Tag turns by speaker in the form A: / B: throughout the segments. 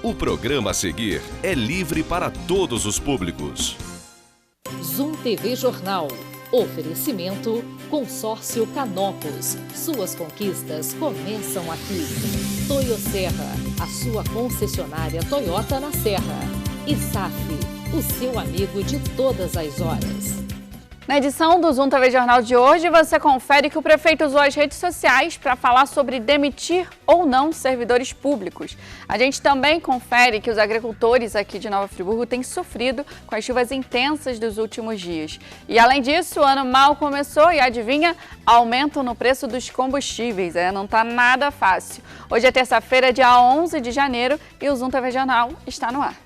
A: O programa a seguir é livre para todos os públicos.
B: Zoom TV Jornal. Oferecimento Consórcio Canopus. Suas conquistas começam aqui. Toyo Serra, a sua concessionária Toyota na Serra. E SAF, o seu amigo de todas as horas.
C: Na edição do Zoom TV Jornal de hoje, você confere que o prefeito usou as redes sociais para falar sobre demitir ou não servidores públicos. A gente também confere que os agricultores aqui de Nova Friburgo têm sofrido com as chuvas intensas dos últimos dias. E além disso, o ano mal começou e adivinha, aumento no preço dos combustíveis. Não está nada fácil. Hoje é terça-feira, dia 11 de janeiro e o Zoom TV Jornal está no ar.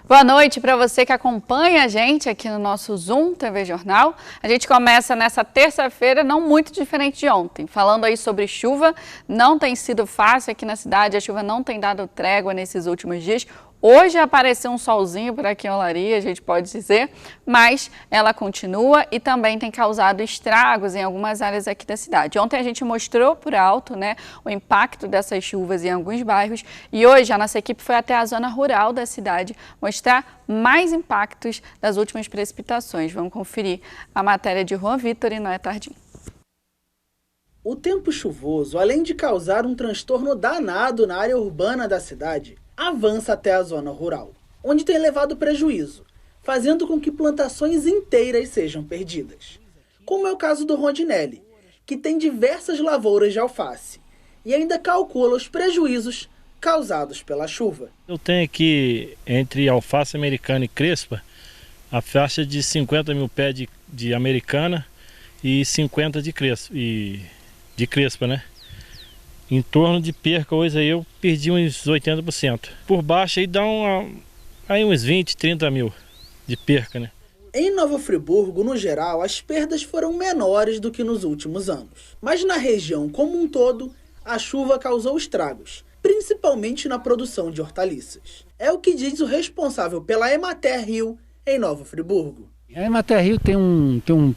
C: Boa noite para você que acompanha a gente aqui no nosso Zoom TV Jornal. A gente começa nessa terça-feira, não muito diferente de ontem, falando aí sobre chuva. Não tem sido fácil aqui na cidade, a chuva não tem dado trégua nesses últimos dias. Hoje apareceu um solzinho por aqui em Olaria, a gente pode dizer, mas ela continua e também tem causado estragos em algumas áreas aqui da cidade. Ontem a gente mostrou por alto, né, o impacto dessas chuvas em alguns bairros e hoje a nossa equipe foi até a zona rural da cidade mostrar mais impactos das últimas precipitações. Vamos conferir a matéria de Juan Vitor e Noé Tardim.
D: O tempo chuvoso, além de causar um transtorno danado na área urbana da cidade, avança até a zona rural, onde tem levado prejuízo, fazendo com que plantações inteiras sejam perdidas. Como é o caso do Rondinelli, que tem diversas lavouras de alface e ainda calcula os prejuízos causados pela chuva.
E: Eu tenho aqui, entre alface americana e crespa, a faixa de 50 mil pés de americana e 50 de crespa, né? Em torno de perca, hoje aí eu perdi uns 80%. Por baixo aí dá uns 20, 30 mil de perca, né?
D: Em Nova Friburgo, no geral, as perdas foram menores do que nos últimos anos. Mas na região como um todo, a chuva causou estragos, principalmente na produção de hortaliças. É o que diz o responsável pela Emater Rio em Nova Friburgo.
F: A Emater Rio tem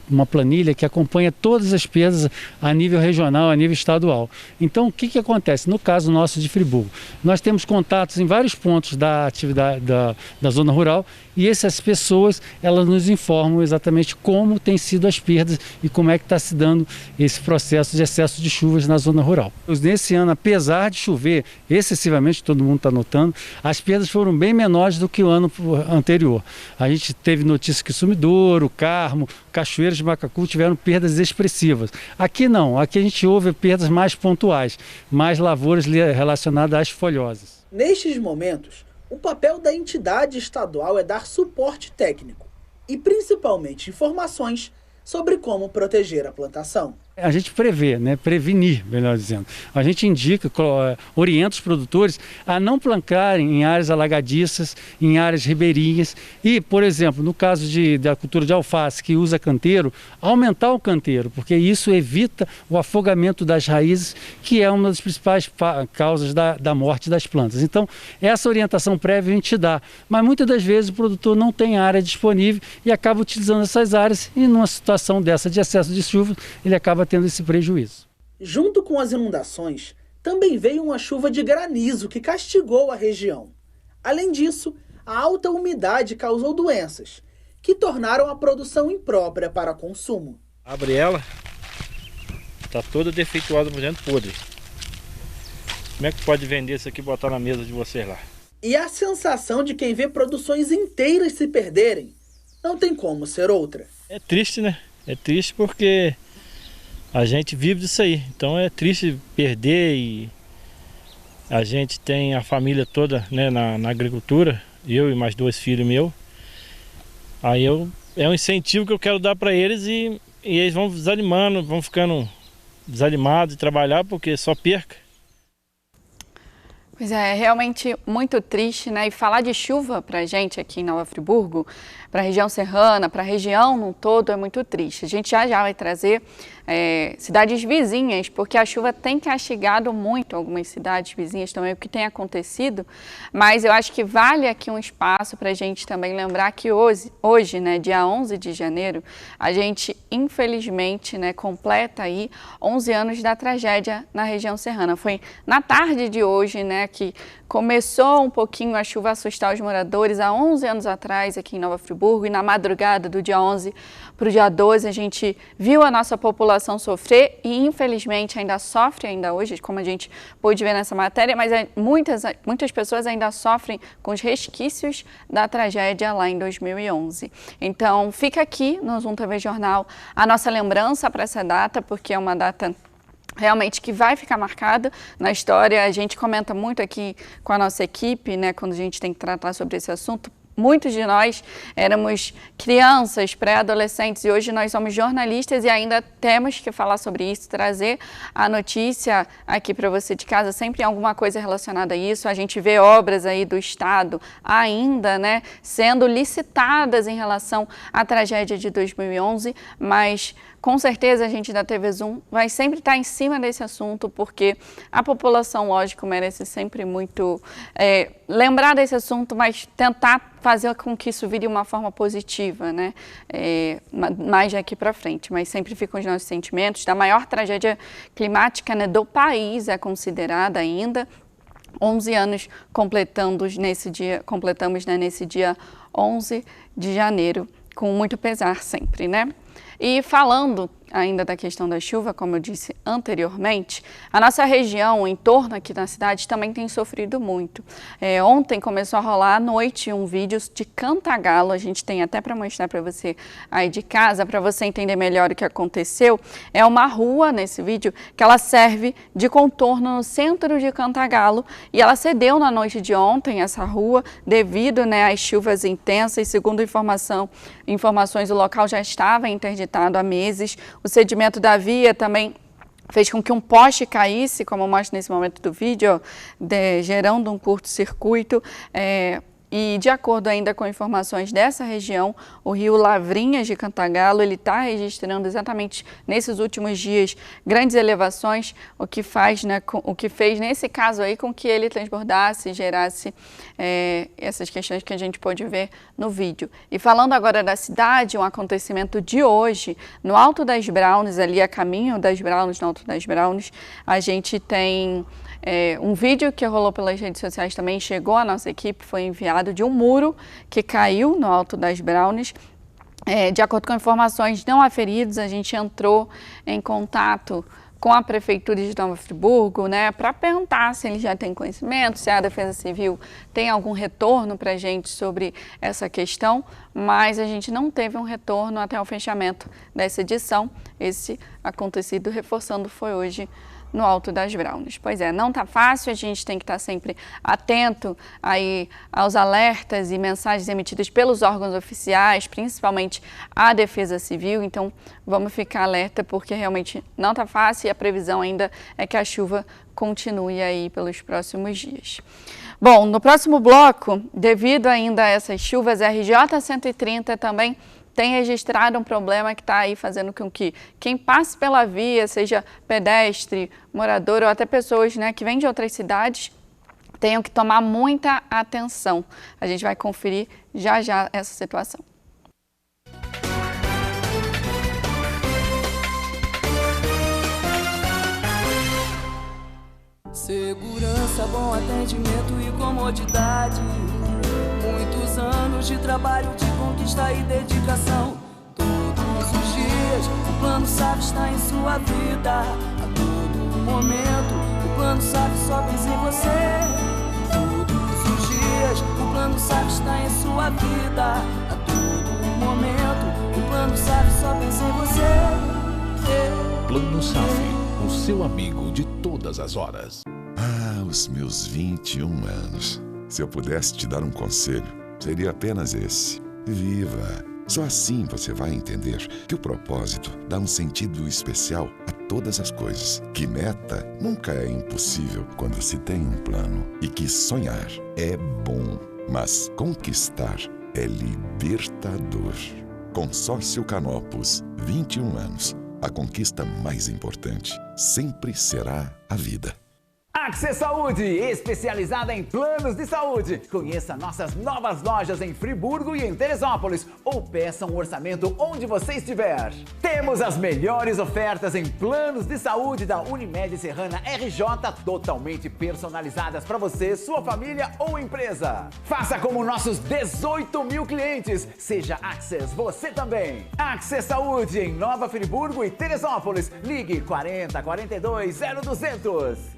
F: uma planilha que acompanha todas as perdas a nível regional, a nível estadual. Então, o que acontece? No caso nosso de Friburgo, nós temos contatos em vários pontos da atividade da zona rural e essas pessoas, elas nos informam exatamente como tem sido as perdas e como é que está se dando esse processo de excesso de chuvas na zona rural. Nesse ano, apesar de chover excessivamente, todo mundo está notando, as perdas foram bem menores do que o ano anterior. A gente teve notícia que Sumidouro, Carmo, Cachoeiras de Macacu tiveram perdas expressivas. Aqui não, aqui a gente houve perdas mais pontuais, mais lavouras relacionadas às folhosas.
D: Nestes momentos, o papel da entidade estadual é dar suporte técnico e principalmente informações sobre como proteger a plantação.
F: A gente prevê, né? Prevenir, melhor dizendo. A gente indica, orienta os produtores a não plantarem em áreas alagadiças, em áreas ribeirinhas e, por exemplo, no caso da cultura de alface que usa canteiro, aumentar o canteiro, porque isso evita o afogamento das raízes, que é uma das principais causas da morte das plantas. Então, essa orientação prévia a gente dá, mas muitas das vezes o produtor não tem área disponível e acaba utilizando essas áreas e numa situação dessa de excesso de chuva, ele acaba tendo esse prejuízo.
D: Junto com as inundações, também veio uma chuva de granizo que castigou a região. Além disso, a alta umidade causou doenças, que tornaram a produção imprópria para consumo.
E: Abre ela, está toda defeituosa por dentro, podre. Como é que pode vender isso aqui e botar na mesa de vocês lá?
D: E a sensação de quem vê produções inteiras se perderem, não tem como ser outra.
E: É triste, né? É triste porque a gente vive disso aí, então é triste perder e a gente tem a família toda, né, na agricultura, eu e mais 2 filhos meus. Aí é um incentivo que eu quero dar para eles e eles vão desanimando, vão ficando desanimados de trabalhar porque só perca.
C: Pois é realmente muito triste, né? E falar de chuva para a gente aqui em Nova Friburgo, para a região serrana, para a região no todo, é muito triste. A gente já vai trazer cidades vizinhas, porque a chuva tem castigado muito algumas cidades vizinhas também, o que tem acontecido, mas eu acho que vale aqui um espaço para a gente também lembrar que hoje, né, dia 11 de janeiro, a gente infelizmente, né, completa aí 11 anos da tragédia na região serrana. Foi na tarde de hoje, né, que começou um pouquinho a chuva assustar os moradores há 11 anos atrás aqui em Nova Friburgo, e na madrugada do dia 11 para o dia 12 a gente viu a nossa população sofrer e infelizmente ainda sofre ainda hoje, como a gente pôde ver nessa matéria, mas muitas pessoas ainda sofrem com os resquícios da tragédia lá em 2011. Então fica aqui no Zoom TV Jornal a nossa lembrança para essa data, porque é uma data realmente que vai ficar marcada na história. A gente comenta muito aqui com a nossa equipe, né, quando a gente tem que tratar sobre esse assunto. Muitos de nós éramos crianças, pré-adolescentes, e hoje nós somos jornalistas e ainda temos que falar sobre isso, trazer a notícia aqui para você de casa, sempre alguma coisa relacionada a isso. A gente vê obras aí do Estado ainda, né, sendo licitadas em relação à tragédia de 2011, mas com certeza a gente da TV Zoom vai sempre estar em cima desse assunto, porque a população, lógico, merece sempre muito lembrar desse assunto, mas tentar fazer com que isso vire uma forma positiva, né? Mais daqui para frente, mas sempre ficam os nossos sentimentos da maior tragédia climática, né, do país, é considerada ainda. 11 anos completamos, né, nesse dia 11 de janeiro, com muito pesar sempre, né? E falando ainda da questão da chuva, como eu disse anteriormente, a nossa região, em torno aqui da cidade, também tem sofrido muito. Ontem começou a rolar à noite um vídeo de Cantagalo, a gente tem até para mostrar para você aí de casa, para você entender melhor o que aconteceu. É uma rua nesse vídeo que ela serve de contorno no centro de Cantagalo, e ela cedeu na noite de ontem, essa rua, devido, né, às chuvas intensas. Segundo informações, o local já estava interditado há meses. O cedimento da via também fez com que um poste caísse, como mostra nesse momento do vídeo, gerando um curto-circuito. E de acordo ainda com informações dessa região, o rio Lavrinhas de Cantagalo, ele está registrando exatamente nesses últimos dias grandes elevações, o que fez nesse caso aí com que ele transbordasse e gerasse essas questões que a gente pôde ver no vídeo. E falando agora da cidade, um acontecimento de hoje, no Alto das Browns, ali a caminho das Browns, no Alto das Browns, a gente tem um vídeo que rolou pelas redes sociais também, chegou à nossa equipe, foi enviado, de um muro que caiu no Alto das Browns. De acordo com informações, não há feridos. A gente entrou em contato com a Prefeitura de Nova Friburgo, né, para perguntar se eles já têm conhecimento, se a Defesa Civil tem algum retorno para a gente sobre essa questão, mas a gente não teve um retorno até o fechamento dessa edição. Esse acontecido, reforçando, foi hoje no Alto das Browns. Pois é, não está fácil, a gente tem que estar sempre atento aí aos alertas e mensagens emitidas pelos órgãos oficiais, principalmente a Defesa Civil. Então vamos ficar alerta, porque realmente não está fácil e a previsão ainda é que a chuva continue aí pelos próximos dias. Bom, no próximo bloco, devido ainda a essas chuvas, a RJ 130 também tem registrado um problema que está aí fazendo com que quem passe pela via, seja pedestre, morador ou até pessoas, né, que vêm de outras cidades, tenham que tomar muita atenção. A gente vai conferir já já essa situação.
G: Segurança, bom atendimento e comodidade. Muitos anos de trabalho, de conquista e dedicação. Todos os dias o Plano SAF está em sua vida. A todo momento o Plano SAF só pensa em você. Todos os dias o Plano SAF está em sua vida. A todo momento o Plano SAF só pensa em você.
A: Plano SAF, o seu amigo de todas as horas.
H: Os meus 21 anos. Se eu pudesse te dar um conselho, seria apenas esse: viva! Só assim você vai entender que o propósito dá um sentido especial a todas as coisas, que meta nunca é impossível quando se tem um plano e que sonhar é bom, mas conquistar é libertador. Consórcio Canopus, 21 anos. A conquista mais importante sempre será a vida.
I: Access Saúde, especializada em planos de saúde. Conheça nossas novas lojas em Friburgo e em Teresópolis ou peça um orçamento onde você estiver. Temos as melhores ofertas em planos de saúde da Unimed Serrana RJ, totalmente personalizadas para você, sua família ou empresa. Faça como nossos 18 mil clientes. Seja Access você também. Access Saúde em Nova Friburgo e Teresópolis. Ligue 40 42 0200.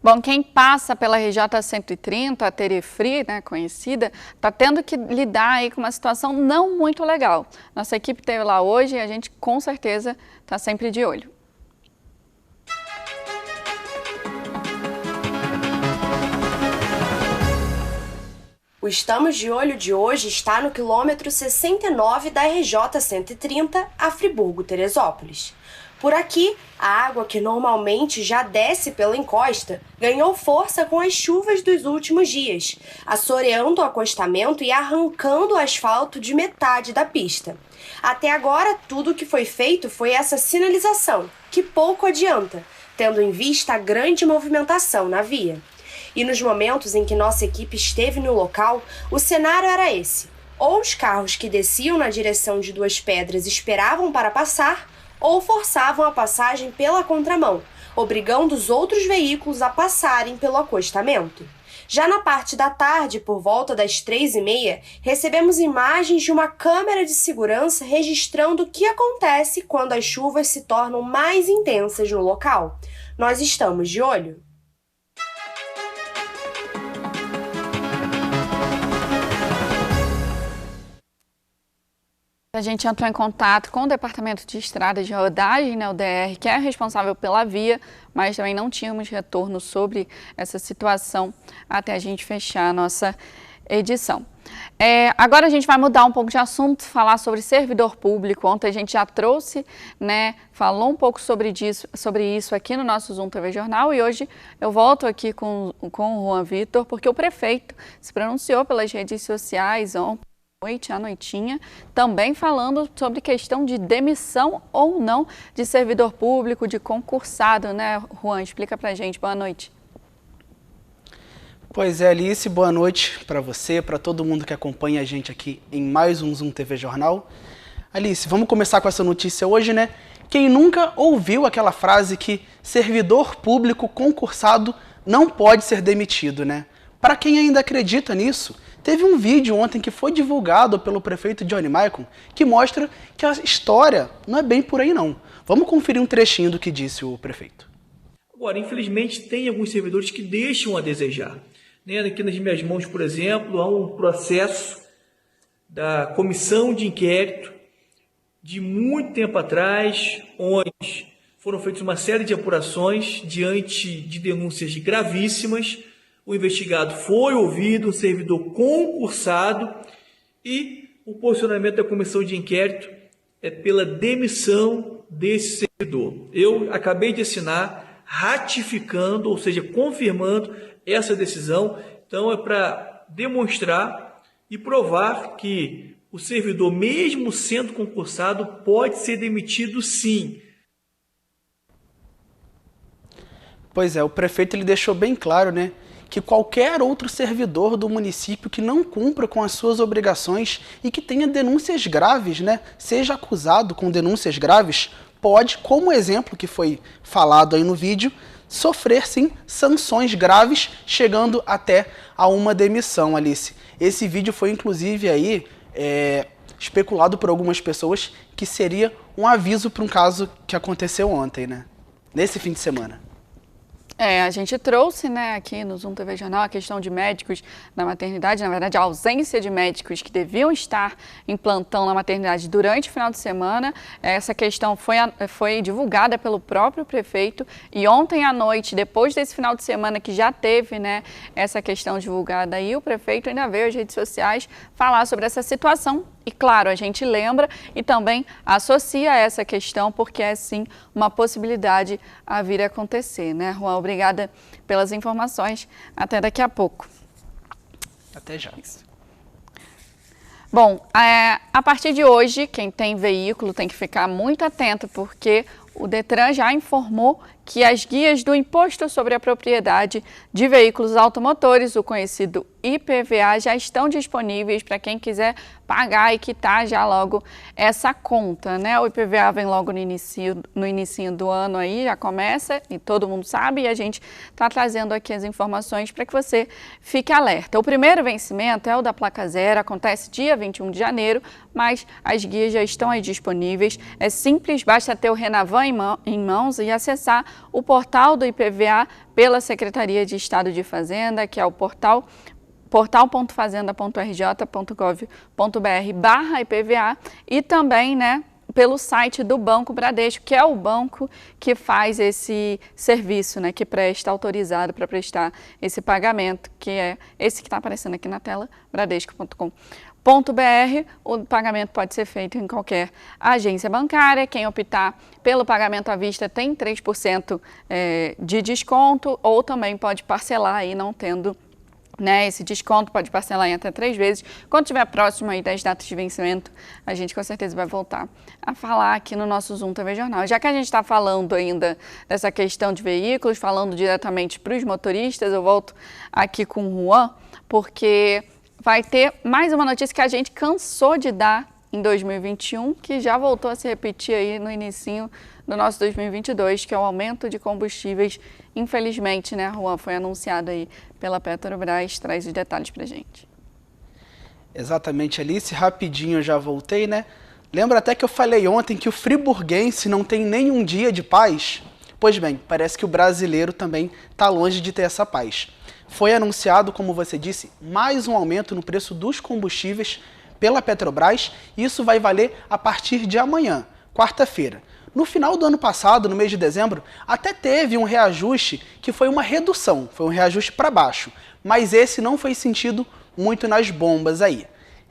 C: Bom, quem passa pela RJ 130, a Terefri, né, conhecida, está tendo que lidar aí com uma situação não muito legal. Nossa equipe esteve lá hoje e a gente com certeza está sempre de olho.
J: O Estamos de Olho de hoje está no quilômetro 69 da RJ 130, a Friburgo-Teresópolis. Por aqui, a água que normalmente já desce pela encosta ganhou força com as chuvas dos últimos dias, assoreando o acostamento e arrancando o asfalto de metade da pista. Até agora, tudo o que foi feito foi essa sinalização, que pouco adianta, tendo em vista a grande movimentação na via. E nos momentos em que nossa equipe esteve no local, o cenário era esse. Ou os carros que desciam na direção de Duas Pedras esperavam para passar, ou forçavam a passagem pela contramão, obrigando os outros veículos a passarem pelo acostamento. Já na parte da tarde, por volta das 3h30, recebemos imagens de uma câmera de segurança registrando o que acontece quando as chuvas se tornam mais intensas no local. Nós estamos de olho.
C: A gente entrou em contato com o Departamento de Estrada de Rodagem, né, o DR, que é responsável pela via, mas também não tínhamos retorno sobre essa situação até a gente fechar a nossa edição. Agora a gente vai mudar um pouco de assunto, falar sobre servidor público. Ontem a gente já trouxe, né, falou um pouco sobre isso aqui no nosso Zoom TV Jornal e hoje eu volto aqui com o Juan Vitor, porque o prefeito se pronunciou pelas redes sociais ontem. À noitinha, também falando sobre questão de demissão ou não de servidor público, de concursado, né, Juan? Explica pra gente. Boa noite.
K: Pois é, Alice, boa noite para você, para todo mundo que acompanha a gente aqui em mais um Zoom TV Jornal. Alice, vamos começar com essa notícia hoje, né? Quem nunca ouviu aquela frase que servidor público concursado não pode ser demitido, né? Para quem ainda acredita nisso, teve um vídeo ontem que foi divulgado pelo prefeito Johnny Maicon que mostra que a história não é bem por aí não. Vamos conferir um trechinho do que disse o prefeito.
L: Agora, infelizmente, tem alguns servidores que deixam a desejar. Aqui nas minhas mãos, por exemplo, há um processo da comissão de inquérito de muito tempo atrás, onde foram feitas uma série de apurações diante de denúncias gravíssimas. O investigado foi ouvido, o servidor concursado e o posicionamento da comissão de inquérito é pela demissão desse servidor. Eu acabei de assinar ratificando, ou seja, confirmando essa decisão. Então é para demonstrar e provar que o servidor, mesmo sendo concursado, pode ser demitido sim.
K: Pois é, o prefeito ele deixou bem claro, né, que qualquer outro servidor do município que não cumpra com as suas obrigações e que tenha denúncias graves, né, seja acusado com denúncias graves, pode, como exemplo que foi falado aí no vídeo, sofrer sim sanções graves, chegando até a uma demissão, Alice. Esse vídeo foi inclusive aí especulado por algumas pessoas que seria um aviso para um caso que aconteceu ontem, né, nesse fim de semana.
C: A gente trouxe, né, aqui no Zoom TV Jornal a questão de médicos na maternidade, na verdade a ausência de médicos que deviam estar em plantão na maternidade durante o final de semana. Essa questão foi divulgada pelo próprio prefeito e ontem à noite, depois desse final de semana que já teve, né, essa questão divulgada aí, o prefeito ainda veio às redes sociais falar sobre essa situação. E claro, a gente lembra e também associa essa questão porque é sim uma possibilidade a vir a acontecer, né, Juan? Obrigada pelas informações. Até daqui a pouco.
K: Até já.
C: Bom, a partir de hoje, quem tem veículo tem que ficar muito atento porque o Detran já informou que as guias do Imposto sobre a Propriedade de Veículos Automotores, o conhecido IPVA, já estão disponíveis para quem quiser pagar e quitar já logo essa conta, né? O IPVA vem logo no início do ano aí, já começa e todo mundo sabe, e a gente está trazendo aqui as informações para que você fique alerta. O primeiro vencimento é o da placa zero, acontece dia 21 de janeiro, mas as guias já estão aí disponíveis. É simples, basta ter o Renavan em mãos e acessar o portal do IPVA pela Secretaria de Estado de Fazenda, que é o portal.fazenda.rj.gov.br/IPVA, e também, né, pelo site do Banco Bradesco, que é o banco que faz esse serviço, né, que presta, autorizado para prestar esse pagamento, que é esse que está aparecendo aqui na tela, bradesco.com.br. O pagamento pode ser feito em qualquer agência bancária. Quem optar pelo pagamento à vista tem 3% de desconto, ou também pode parcelar aí não tendo, né, esse desconto, pode parcelar em até 3 vezes. Quando estiver próximo aí das datas de vencimento, a gente com certeza vai voltar a falar aqui no nosso Zoom TV Jornal. Já que a gente está falando ainda dessa questão de veículos, falando diretamente para os motoristas, eu volto aqui com o Juan, porque vai ter mais uma notícia que a gente cansou de dar em 2021, que já voltou a se repetir aí no inicinho do nosso 2022, que é o aumento de combustíveis. Infelizmente, né, Juan, foi anunciado aí pela Petrobras. Traz os detalhes pra gente.
K: Exatamente, Alice. Rapidinho eu já voltei, né? Lembra até que eu falei ontem que o friburguense não tem nenhum dia de paz? Pois bem, parece que o brasileiro também está longe de ter essa paz. Foi anunciado, como você disse, mais um aumento no preço dos combustíveis pela Petrobras. Isso vai valer a partir de amanhã, quarta-feira. No final do ano passado, no mês de dezembro, até teve um reajuste que foi uma redução, foi um reajuste para baixo, mas esse não foi sentido muito nas bombas aí.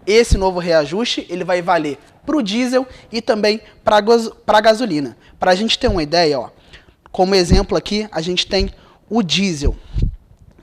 K: Esse novo reajuste ele vai valer para o diesel e também para a gasolina. Para a gente ter uma ideia, ó, como exemplo aqui, a gente tem o diesel,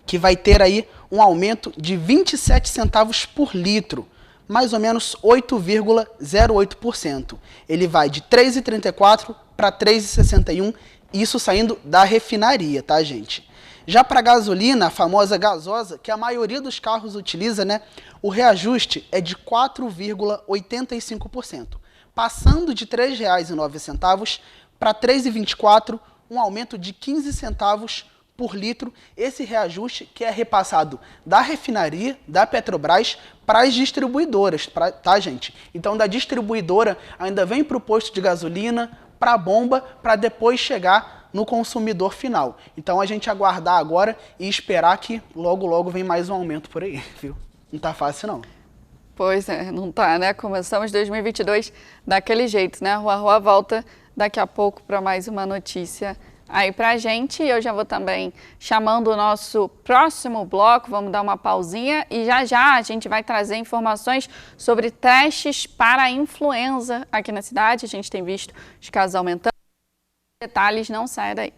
K: que vai ter aí um aumento de 27 centavos por litro, mais ou menos 8,08%. Ele vai de 3,34 para 3,61, isso saindo da refinaria, tá, gente? Já para a gasolina, a famosa gasosa, que a maioria dos carros utiliza, né, o reajuste é de 4,85%, passando de R$ 3,09 para R$ 3,24, um aumento de 15 centavos por litro. Esse reajuste que é repassado da refinaria, da Petrobras, para as distribuidoras, tá, gente? Então, da distribuidora ainda vem para o posto de gasolina, para a bomba, para depois chegar no consumidor final. Então, a gente aguardar agora e esperar que logo, logo vem mais um aumento por aí, viu? Não tá fácil, não.
C: Pois é, não tá, né? Começamos 2022 daquele jeito, né? Rua volta daqui a pouco para mais uma notícia aí pra gente. Eu já vou também chamando o nosso próximo bloco, vamos dar uma pausinha e já a gente vai trazer informações sobre testes para a influenza aqui na cidade. A gente tem visto os casos aumentando. Detalhes, não saia daí.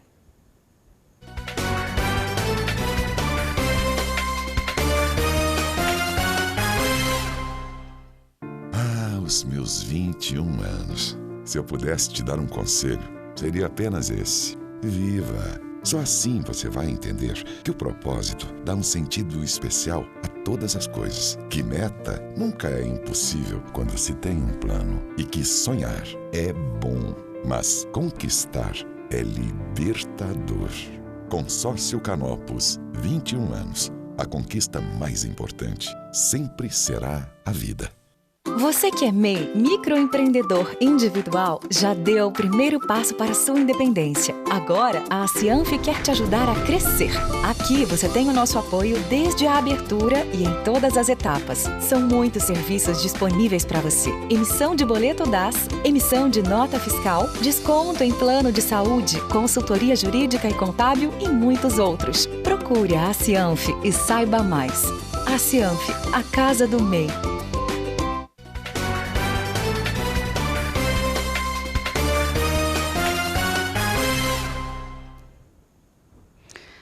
H: Os meus 21 anos. Se eu pudesse te dar um conselho, seria apenas esse. Viva! Só assim você vai entender que o propósito dá um sentido especial a todas as coisas. Que meta nunca é impossível quando se tem um plano. E que sonhar é bom, mas conquistar é libertador. Consórcio Canopus, 21 anos. A conquista mais importante sempre será a vida.
M: Você que é MEI, microempreendedor individual, já deu o primeiro passo para a sua independência. Agora, a Cianf quer te ajudar a crescer. Aqui você tem o nosso apoio desde a abertura e em todas as etapas. São muitos serviços disponíveis para você. Emissão de boleto DAS, emissão de nota fiscal, desconto em plano de saúde, consultoria jurídica e contábil e muitos outros. Procure a Cianf e saiba mais. A Cianf, a casa do MEI.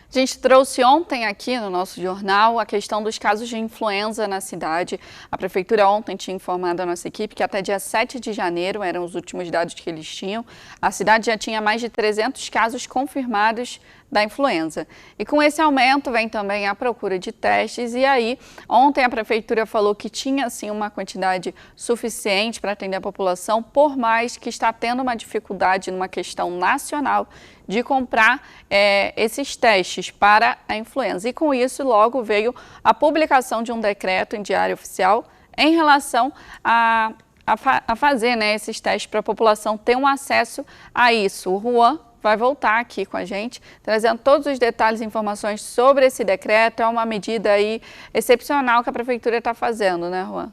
C: A gente trouxe ontem aqui no nosso jornal a questão dos casos de influenza na cidade. A Prefeitura ontem tinha informado a nossa equipe que até dia 7 de janeiro, eram os últimos dados que eles tinham, a cidade já tinha mais de 300 casos confirmados da influenza. E com esse aumento vem também a procura de testes e aí ontem a Prefeitura falou que tinha sim uma quantidade suficiente para atender a população, por mais que está tendo uma dificuldade numa questão nacional de comprar esses testes para a influenza. E com isso logo veio a publicação de um decreto em Diário Oficial em relação a fazer esses testes para a população ter um acesso a isso. O Juan vai voltar aqui com a gente, trazendo todos os detalhes e informações sobre esse decreto. É uma medida aí excepcional que a Prefeitura está fazendo, né, Juan?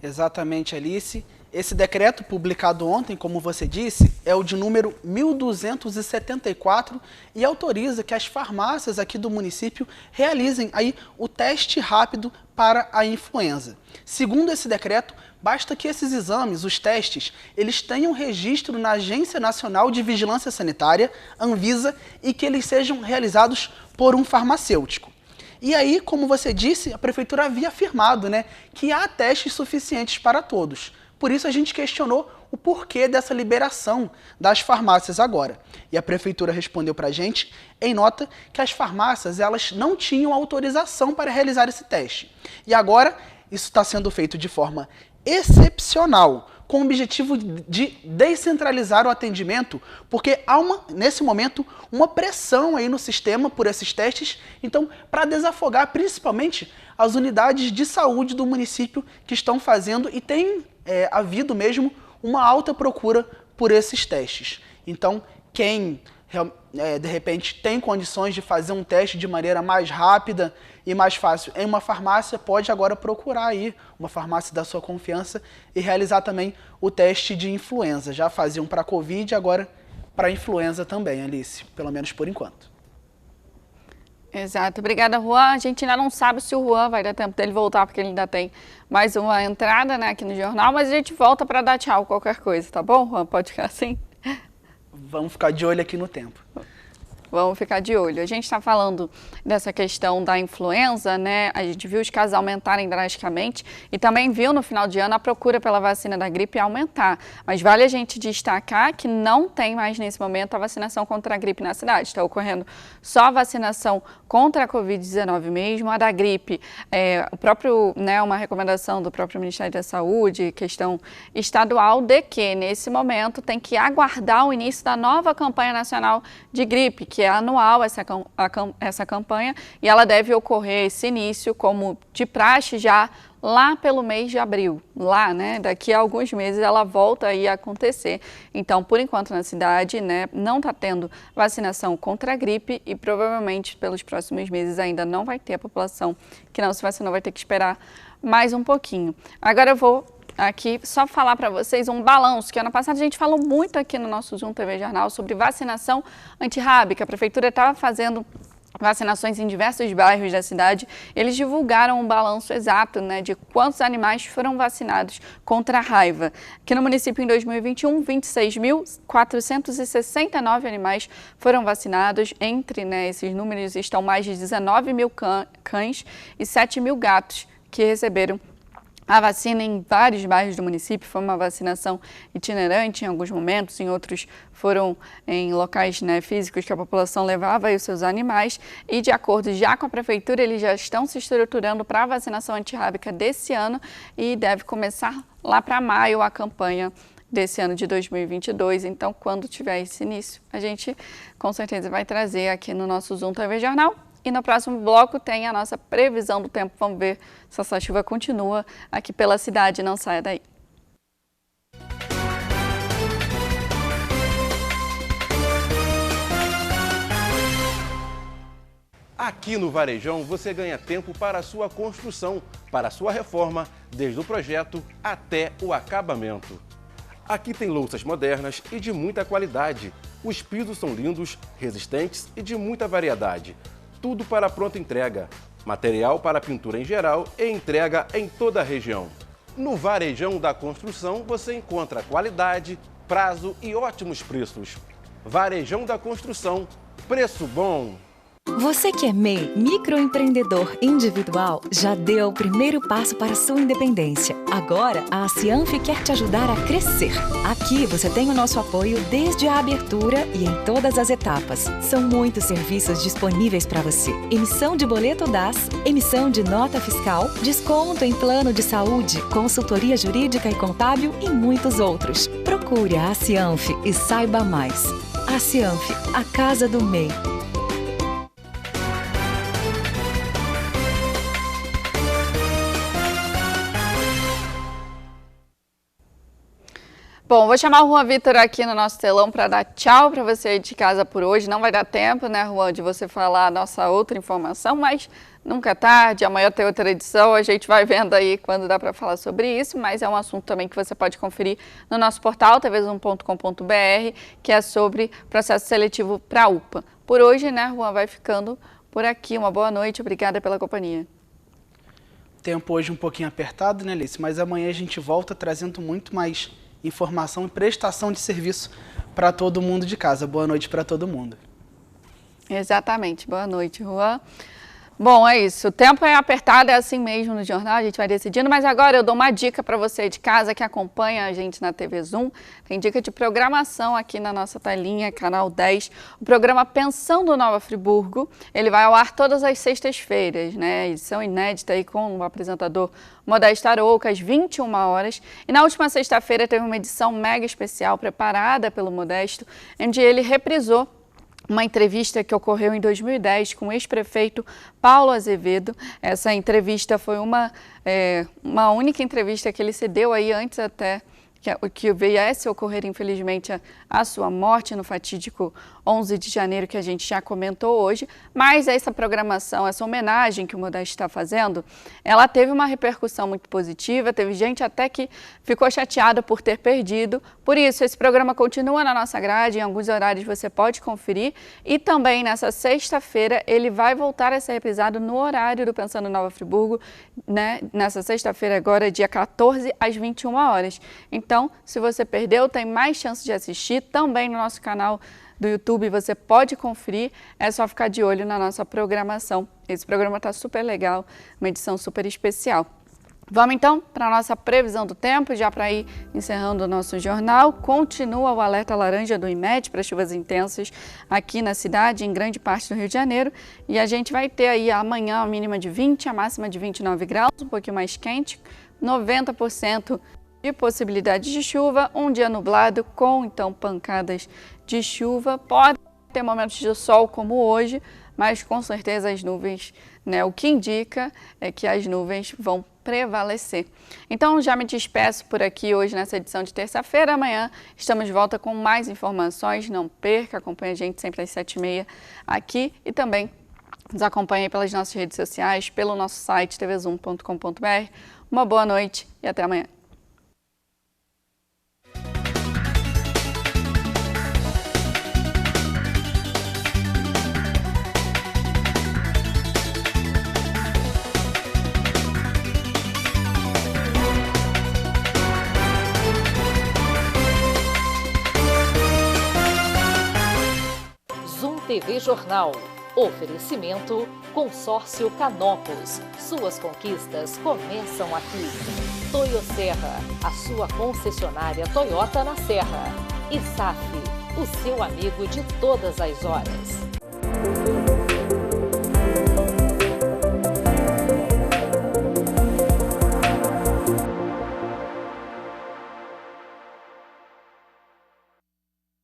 K: Exatamente, Alice. Esse decreto publicado ontem, como você disse, é o de número 1274 e autoriza que as farmácias aqui do município realizem aí o teste rápido para a influenza. Segundo esse decreto, basta que esses exames, os testes, eles tenham registro na Agência Nacional de Vigilância Sanitária, Anvisa, e que eles sejam realizados por um farmacêutico. E aí, como você disse, a Prefeitura havia afirmado, que há testes suficientes para todos. Por isso a gente questionou o porquê dessa liberação das farmácias agora. E a Prefeitura respondeu para a gente, em nota, que as farmácias elas não tinham autorização para realizar esse teste. E agora isso está sendo feito de forma excepcional, com o objetivo de descentralizar o atendimento, porque há nesse momento uma pressão aí no sistema por esses testes, então para desafogar principalmente as unidades de saúde do município que estão fazendo e tem havido mesmo uma alta procura por esses testes. Então quem de repente tem condições de fazer um teste de maneira mais rápida e mais fácil em uma farmácia, pode agora procurar aí uma farmácia da sua confiança e realizar também o teste de influenza. Já faziam para Covid, agora para influenza também, Alice, pelo menos por enquanto.
C: Exato. Obrigada, Juan. A gente ainda não sabe se o Juan vai dar tempo dele voltar, porque ele ainda tem mais uma entrada aqui no jornal, mas a gente volta para dar tchau, qualquer coisa, tá bom, Juan? Pode ficar assim?
K: Vamos ficar de olho aqui no tempo.
C: Vamos ficar de olho. A gente está falando dessa questão da influenza, A gente viu os casos aumentarem drasticamente e também viu no final de ano a procura pela vacina da gripe aumentar. Mas vale a gente destacar que não tem mais nesse momento a vacinação contra a gripe na cidade. Está ocorrendo só a vacinação contra a Covid-19 mesmo. A da gripe, uma recomendação do próprio Ministério da Saúde, questão estadual, de que nesse momento tem que aguardar o início da nova campanha nacional de gripe, que é anual essa campanha, e ela deve ocorrer esse início, como de praxe, já lá pelo mês de abril. Daqui a alguns meses ela volta aí a acontecer. Então, por enquanto na cidade, não está tendo vacinação contra a gripe e provavelmente pelos próximos meses ainda não vai ter. A população que não se vacinou vai ter que esperar mais um pouquinho. Agora eu vou aqui só falar para vocês um balanço, que ano passado a gente falou muito aqui no nosso Zoom TV Jornal sobre vacinação antirrábica. A Prefeitura estava fazendo vacinações em diversos bairros da cidade. Eles divulgaram um balanço exato de quantos animais foram vacinados contra a raiva. Aqui no município, em 2021, 26.469 animais foram vacinados. Entre esses números estão mais de 19 mil cães e 7 mil gatos que receberam a vacina em vários bairros do município. Foi uma vacinação itinerante em alguns momentos, em outros foram em locais físicos que a população levava aí os seus animais. E de acordo já com a Prefeitura, eles já estão se estruturando para a vacinação antirrábica desse ano e deve começar lá para maio a campanha desse ano de 2022. Então, quando tiver esse início, a gente com certeza vai trazer aqui no nosso Zoom TV Jornal E no próximo bloco tem a nossa previsão do tempo. Vamos ver se essa chuva continua aqui pela cidade. Não saia daí.
N: Aqui no Varejão você ganha tempo para a sua construção, para a sua reforma, desde o projeto até o acabamento. Aqui tem louças modernas e de muita qualidade. Os pisos são lindos, resistentes e de muita variedade. Tudo para pronta entrega. Material para pintura em geral e entrega em toda a região. No Varejão da Construção você encontra qualidade, prazo e ótimos preços. Varejão da Construção, preço bom.
M: Você que é MEI, microempreendedor individual, já deu o primeiro passo para a sua independência. Agora, a Cianf quer te ajudar a crescer. Aqui você tem o nosso apoio desde a abertura e em todas as etapas. São muitos serviços disponíveis para você. Emissão de boleto DAS, emissão de nota fiscal, desconto em plano de saúde, consultoria jurídica e contábil e muitos outros. Procure a Cianf e saiba mais. A Cianf, a casa do MEI.
C: Bom, vou chamar o Juan Vitor aqui no nosso telão para dar tchau para você aí de casa por hoje. Não vai dar tempo, né, Juan, de você falar a nossa outra informação, mas nunca é tarde, amanhã tem outra edição, a gente vai vendo aí quando dá para falar sobre isso, mas é um assunto também que você pode conferir no nosso portal, tvzoom.com.br, que é sobre processo seletivo para a UPA. Por hoje, né, Juan, vai ficando por aqui. Uma boa noite, obrigada pela companhia.
K: Tempo hoje um pouquinho apertado, né, Alice? Mas amanhã a gente volta trazendo muito mais informação e prestação de serviço para todo mundo de casa. Boa noite para todo mundo.
C: Exatamente. Boa noite, Juan. Bom, é isso. O tempo é apertado, é assim mesmo no jornal, a gente vai decidindo. Mas agora eu dou uma dica para você de casa que acompanha a gente na TV Zoom. Tem dica de programação aqui na nossa telinha, canal 10. O programa Pensando Nova Friburgo, ele vai ao ar todas as sextas-feiras, né? Edição inédita aí com o apresentador Modesto Arouca, às 21 horas. E na última sexta-feira teve uma edição mega especial preparada pelo Modesto, onde ele reprisou uma entrevista que ocorreu em 2010 com o ex-prefeito Paulo Azevedo. Essa entrevista foi uma única entrevista que ele cedeu aí antes até que viesse a ocorrer, infelizmente, a sua morte no fatídico 11 de janeiro, que a gente já comentou hoje. Mas essa programação, essa homenagem que o Modesto está fazendo, ela teve uma repercussão muito positiva, teve gente até que ficou chateada por ter perdido. Por isso, esse programa continua na nossa grade, em alguns horários você pode conferir. E também, nessa sexta-feira, ele vai voltar a ser reprisado no horário do Pensando Nova Friburgo, né? Nessa sexta-feira agora, dia 14, às 21 horas. Então, se você perdeu, tem mais chance de assistir também no nosso canal do YouTube, você pode conferir, é só ficar de olho na nossa programação. Esse programa está super legal, uma edição super especial. Vamos então para a nossa previsão do tempo, já para ir encerrando o nosso jornal. Continua o alerta laranja do IMET para chuvas intensas aqui na cidade, em grande parte do Rio de Janeiro. E a gente vai ter aí amanhã a mínima de 20, a máxima de 29 graus, um pouquinho mais quente, 90% de possibilidade de chuva, um dia nublado com então pancadas de chuva. Pode ter momentos de sol como hoje, mas com certeza as nuvens, né, o que indica é que as nuvens vão prevalecer. Então já me despeço por aqui hoje nessa edição de terça-feira. Amanhã estamos de volta com mais informações, não perca, acompanhe a gente sempre às 7h30 aqui e também nos acompanhe pelas nossas redes sociais, pelo nosso site tvzoom.com.br. Uma boa noite e até amanhã.
B: TV Jornal. Oferecimento Consórcio Canopus. Suas conquistas começam aqui. Toyo Serra, a sua concessionária Toyota na Serra. E SAF, o seu amigo de todas as horas.